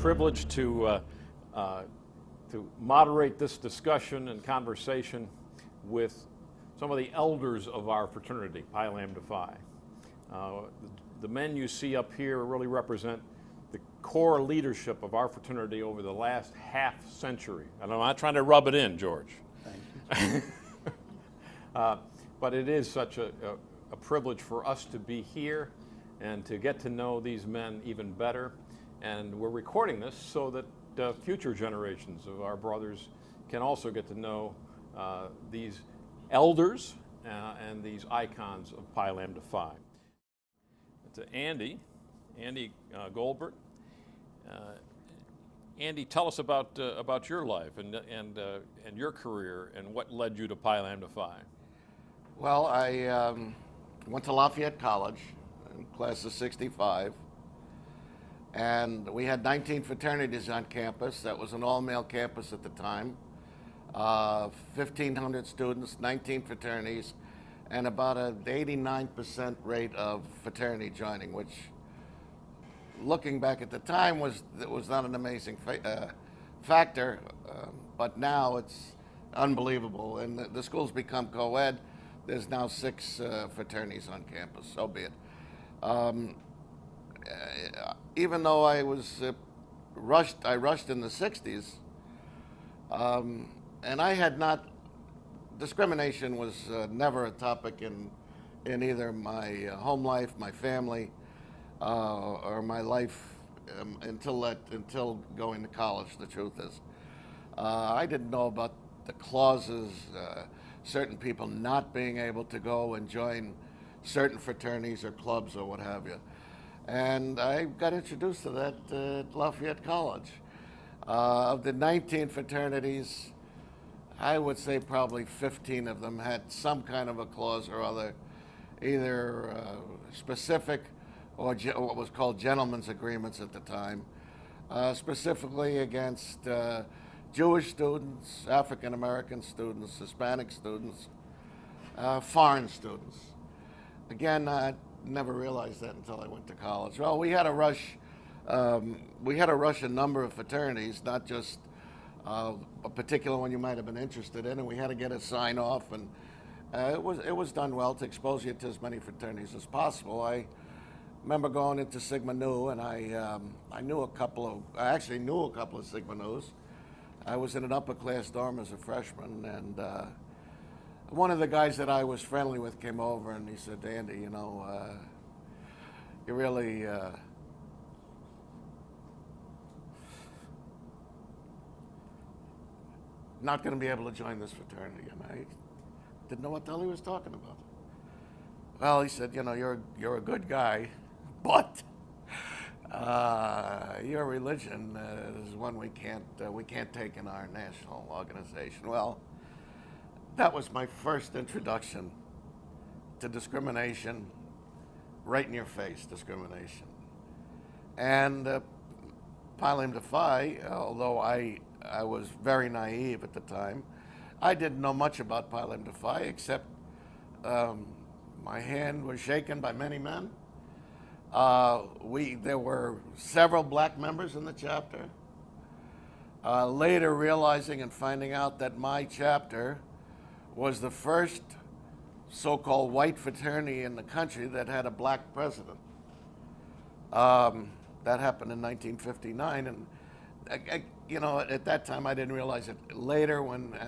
privilege to moderate this discussion and conversation with some of the elders of our fraternity, Pi Lambda Phi. The men you see up here really represent the core leadership of our fraternity over the last half century. And I'm not trying to rub it in, George. Thank you. But it is such a privilege for us to be here and to get to know these men even better. And we're recording this so that future generations of our brothers can also get to know these elders and these icons of Pi Lambda Phi. To Andy Golbert. Andy, tell us about your life and your career and what led you to Pi Lambda Phi. Well, I went to Lafayette College in class of 65, and we had 19 fraternities on campus. That was an all-male campus at the time. 1,500 students, 19 fraternities, and about an 89% rate of fraternity joining, which, looking back at the time, was not an amazing factor, but now it's unbelievable. And the school's become co-ed. There's now 6 fraternities on campus, so be it. Even though I was I rushed in the 60s, and I had not, discrimination was never a topic in either my home life, my family, or my life until going to college, the truth is. I didn't know about the clauses, certain people not being able to go and join certain fraternities or clubs or what have you. And I got introduced to that at Lafayette College. Of the 19 fraternities, I would say probably 15 of them had some kind of a clause or other, either specific or what was called gentlemen's agreements at the time, specifically against Jewish students, African American students, Hispanic students, foreign students. Again, I never realized that until I went to college. Well, we had a rush. We had to rush a number of fraternities, not just a particular one you might have been interested in, and we had to get a sign off, and it was done well to expose you to as many fraternities as possible. I remember going into Sigma Nu, and I actually knew a couple of Sigma Nus. I was in an upper class dorm as a freshman, and one of the guys that I was friendly with came over and he said, "Andy, you know, you really not going to be able to join this fraternity." And I didn't know what the hell he was talking about. Well, he said, "You know, you're a good guy, but your religion is one we can't take in our national organization." Well, that was my first introduction to discrimination, right in your face discrimination. And Pi Lambda Phi, although I was very naive at the time, I didn't know much about Pi Lambda Phi except my hand was shaken by many men. There were several black members in the chapter. Later realizing and finding out that my chapter was the first so-called white fraternity in the country that had a black president. That happened in 1959, and you know, at that time I didn't realize it. Later, when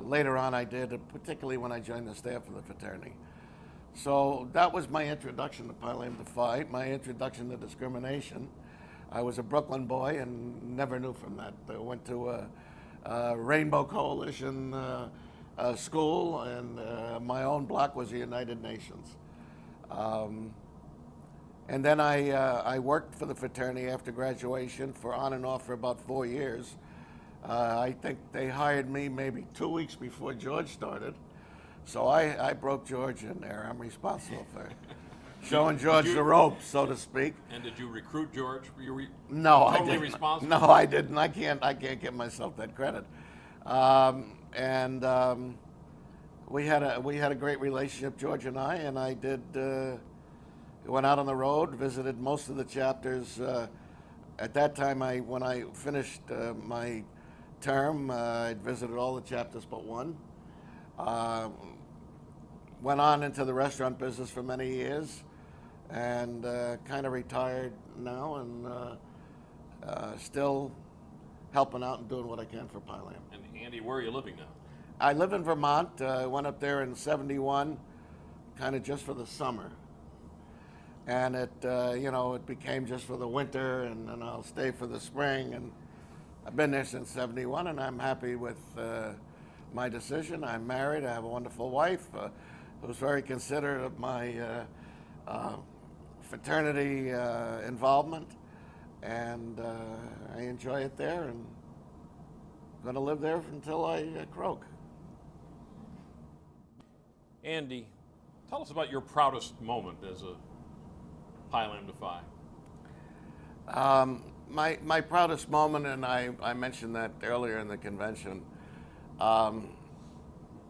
later on I did, particularly when I joined the staff of the fraternity. So that was my introduction to Pi Lambda Phi, my introduction to discrimination. I was a Brooklyn boy and never knew from that. I went to a Rainbow Coalition school, and my own block was the United Nations. And then I worked for the fraternity after graduation on and off for about 4 years. I think they hired me maybe 2 weeks before George started. So I broke George in there. I'm responsible for showing George the ropes, so to speak. And did you recruit George? Were you no, totally I didn't. Responsible? No, I didn't. I can't give myself that credit. We had a great relationship, George and I did. Went out on the road, visited most of the chapters At that time, when I finished my term, I visited all the chapters but one. Uh, Went on into the restaurant business for many years, and kind of retired now, and still helping out and doing what I can for Pylam. And Andy, where are you living now? I live in Vermont. I went up there in '71, kind of just for the summer. And it became just for the winter, and then I'll stay for the spring. And I've been there since '71, and I'm happy with my decision. I'm married. I have a wonderful wife who's very considerate of my fraternity involvement, and I enjoy it there, and I'm going to live there until I croak. Andy, tell us about your proudest moment as a Pi Lambda Phi. My proudest moment, and I mentioned that earlier in the convention,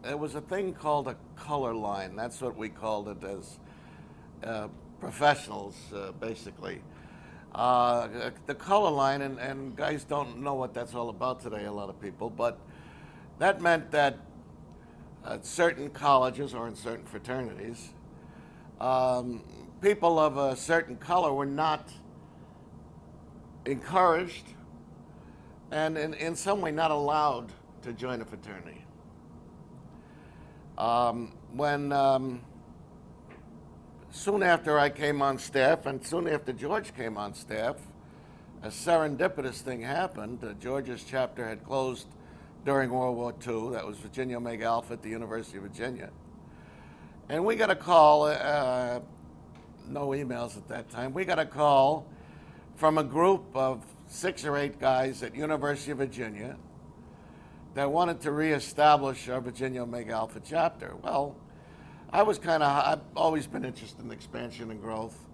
there was a thing called a color line. That's what we called it as professionals, basically. The color line, and guys don't know what that's all about today, a lot of people, but that meant that at certain colleges or in certain fraternities, people of a certain color were not encouraged and in some way not allowed to join a fraternity. When soon after I came on staff, and soon after George came on staff, a serendipitous thing happened. George's chapter had closed during World War II. That was Virginia Omega Alpha at the University of Virginia. And we got a call, no emails at that time, we got a call from a group of 6 or 8 guys at University of Virginia that wanted to reestablish our Virginia Omega Alpha chapter. Well, I've always been interested in expansion and growth.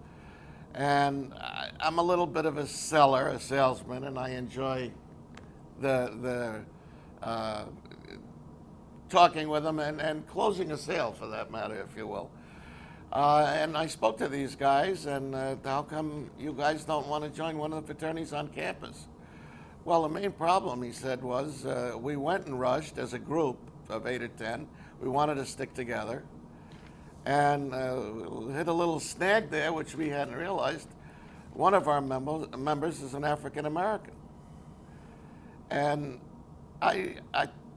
And I'm a little bit of a seller, a salesman, and I enjoy the talking with them and closing a sale, for that matter, if you will. And I spoke to these guys, and how come you guys don't want to join one of the fraternities on campus? Well, the main problem, he said, was we went and rushed as a group of 8 or 10. We wanted to stick together, and hit a little snag there, which we hadn't realized. One of our members is an African American. And I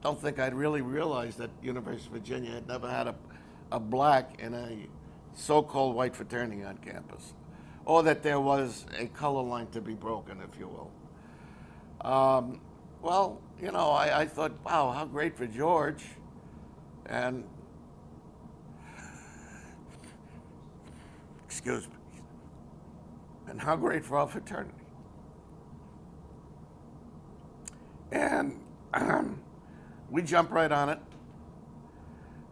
don't think I'd really realized that University of Virginia had never had a black in a so-called white fraternity on campus, or that there was a color line to be broken, if you will. Well, I thought, wow, how great for George, and excuse me, and how great for our fraternity. And we jumped right on it.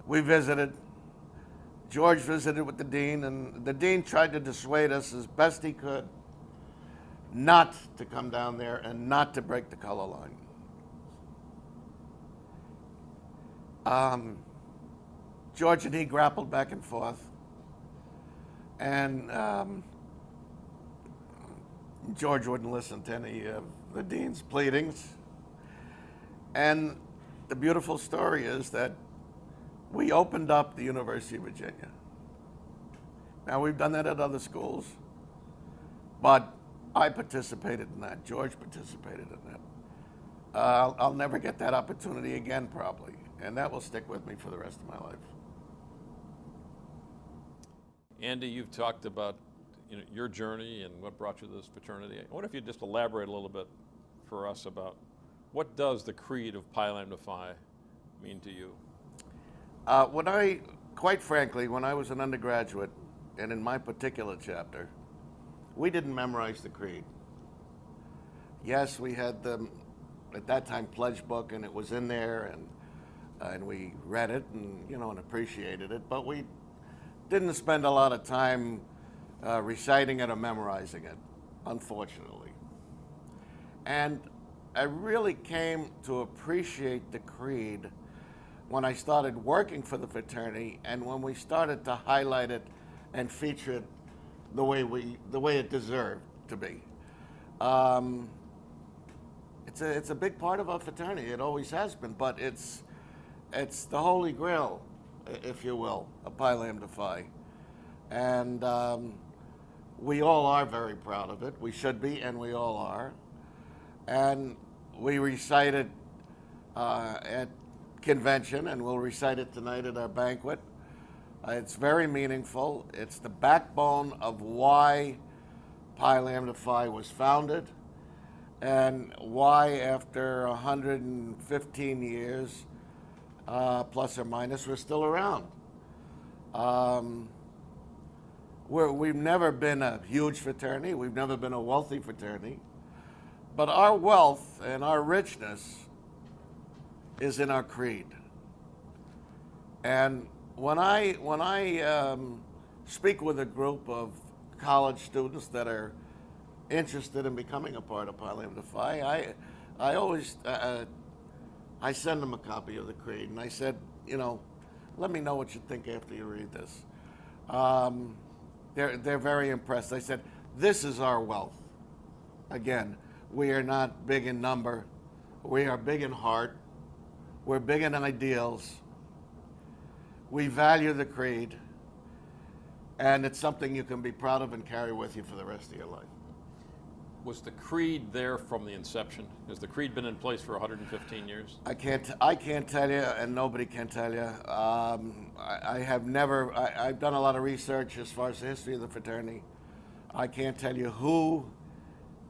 We visited. George visited with the dean, and the dean tried to dissuade us as best he could not to come down there and not to break the color line. George and he grappled back and forth, and George wouldn't listen to any of the dean's pleadings. And the beautiful story is that we opened up the University of Virginia. Now, we've done that at other schools, but I participated in that. George participated in that. I'll never get that opportunity again, probably, and that will stick with me for the rest of my life. Andy, you've talked about your journey and what brought you to this fraternity. I wonder if you'd just elaborate a little bit for us about what does the creed of Pi Lambda Phi mean to you? Quite frankly, when I was an undergraduate, and in my particular chapter, we didn't memorize the creed. Yes, we had the, at that time, pledge book, and it was in there, and we read it and appreciated it, but we didn't spend a lot of time reciting it or memorizing it, unfortunately. And I really came to appreciate the creed when I started working for the fraternity, and when we started to highlight it and feature it the way it deserved to be. Um, it's a big part of our fraternity. It always has been, but it's the holy grail, if you will, of Pi Lambda Phi, and we all are very proud of it. We should be, and we all are. And we recite it at convention, and we'll recite it tonight at our banquet. It's very meaningful. It's the backbone of why Pi Lambda Phi was founded, and why after 115 years, plus or minus, we're still around. We've never been a huge fraternity. We've never been a wealthy fraternity. But our wealth and our richness is in our creed. And when I speak with a group of college students that are interested in becoming a part of Pi Lambda Phi, I always I send them a copy of the creed, and I said, let me know what you think after you read this. They're very impressed. I said, this is our wealth. Again, we are not big in number. We are big in heart. We're big in ideals. We value the creed, and it's something you can be proud of and carry with you for the rest of your life. Was the creed there from the inception? Has the creed been in place for 115 years? I can't tell you, and nobody can tell you. I've done a lot of research as far as the history of the fraternity. I can't tell you who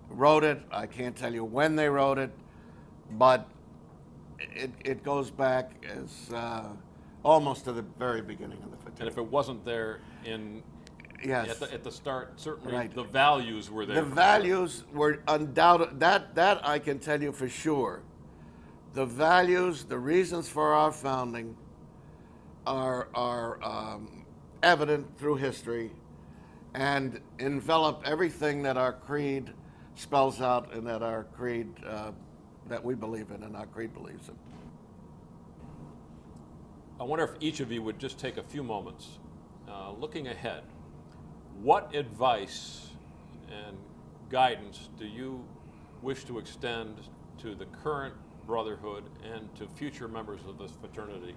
wrote it. I can't tell you when they wrote it, but it goes back as almost to the very beginning of the fraternity. And if it wasn't there yes. at the start, certainly Right. the values were there. The values were undoubted. That I can tell you for sure. The values, the reasons for our founding are evident through history and envelop everything that our creed spells out and that our creed, that we believe in and our creed believes in. I wonder if each of you would just take a few moments, looking ahead. What advice and guidance do you wish to extend to the current brotherhood and to future members of this fraternity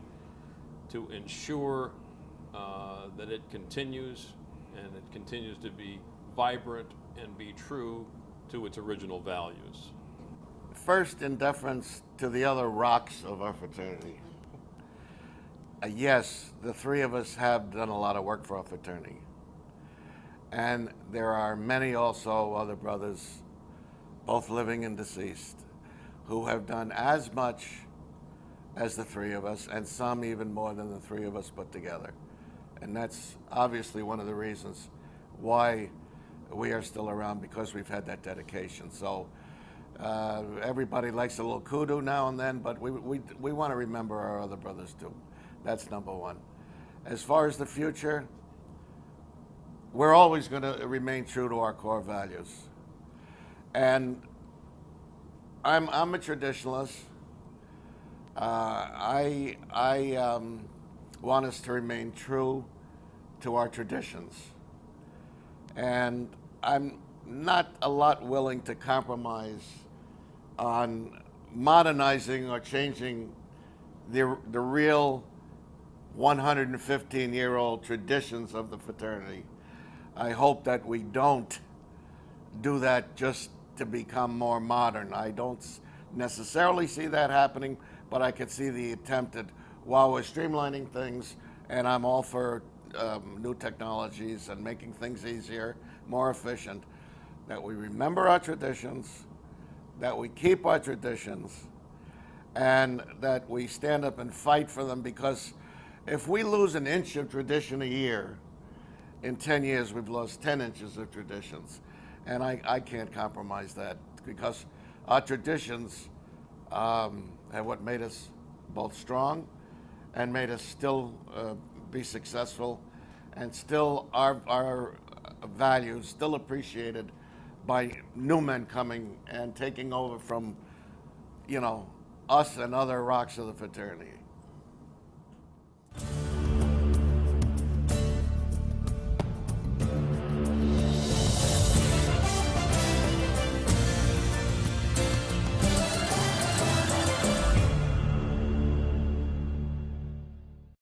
to ensure that it continues and it continues to be vibrant and be true to its original values? First, in deference to the other rocks of our fraternity, yes, the three of us have done a lot of work for our fraternity. And there are many also other brothers, both living and deceased, who have done as much as the three of us, and some even more than the three of us put together. And that's obviously one of the reasons why we are still around, because we've had that dedication. So everybody likes a little kudu now and then, but we want to remember our other brothers too. That's number one. As far as the future, we're always going to remain true to our core values. And I'm a traditionalist. I want us to remain true to our traditions. And I'm not a lot willing to compromise on modernizing or changing the real 115-year-old traditions of the fraternity. I hope that we don't do that just to become more modern. I don't necessarily see that happening, but I could see the attempt at, while we're streamlining things, and I'm all for new technologies and making things easier, more efficient, that we remember our traditions, that we keep our traditions, and that we stand up and fight for them, because if we lose an inch of tradition a year, in 10 years we've lost 10 inches of traditions. And I can't compromise that, because our traditions have what made us both strong and made us still be successful, and still our values still appreciated by new men coming and taking over from, us and other rocks of the fraternity.